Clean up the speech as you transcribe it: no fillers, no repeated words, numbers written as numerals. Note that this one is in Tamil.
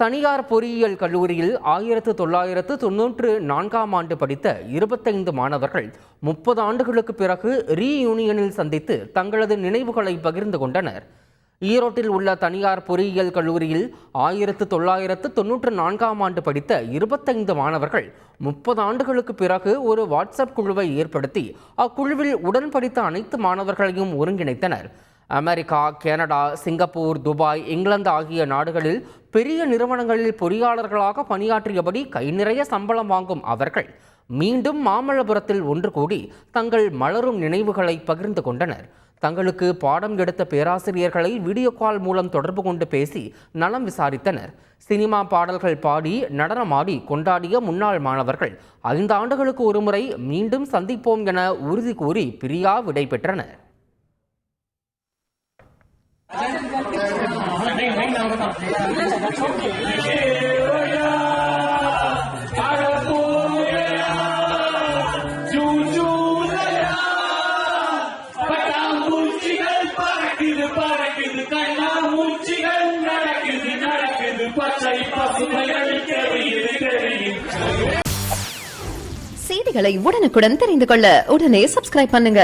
தனியார் பொறியியல் கல்லூரியில் 1994ஆம் ஆண்டு படித்த 25 மாணவர்கள் 30 ஆண்டுகளுக்கு பிறகு ரீயூனியனில் சந்தித்து தங்களது நினைவுகளை பகிர்ந்து கொண்டனர். ஈரோட்டில் உள்ள தனியார் பொறியியல் கல்லூரியில் 1994ஆம் ஆண்டு படித்த 25 மாணவர்கள் 30 ஆண்டுகளுக்கு பிறகு ஒரு வாட்ஸ்அப் குழுவை ஏற்படுத்தி அக்குழுவில் உடன் படித்த அனைத்து மாணவர்களையும் ஒருங்கிணைத்தனர். America, Canada, Singapore, Dubai, England ஆகிய நாடுகளில் பெரிய நிறுவனங்களில் பொறியாளர்களாக பணியாற்றியபடி கை நிறைய சம்பளம் வாங்கும் அவர்கள் மீண்டும் மாமல்லபுரத்தில் ஒன்று கூடி தங்கள் மலரும் நினைவுகளை பகிர்ந்து கொண்டனர். தங்களுக்கு பாடம் எடுத்த பேராசிரியர்களை வீடியோ கால் மூலம் தொடர்பு கொண்டு பேசி நலம் விசாரித்தனர். சினிமா பாடல்கள் பாடி நடனமாடி கொண்டாடிய முன்னாள் மாணவர்கள் 5 ஆண்டுகளுக்கு ஒருமுறை மீண்டும் சந்திப்போம் என உறுதி கூறி பிரியா விடை பெற்றனர். செய்திகளை உடனுக்குடன் தெரிந்து கொள்ள உடனே சப்ஸ்கிரைப் பண்ணுங்க.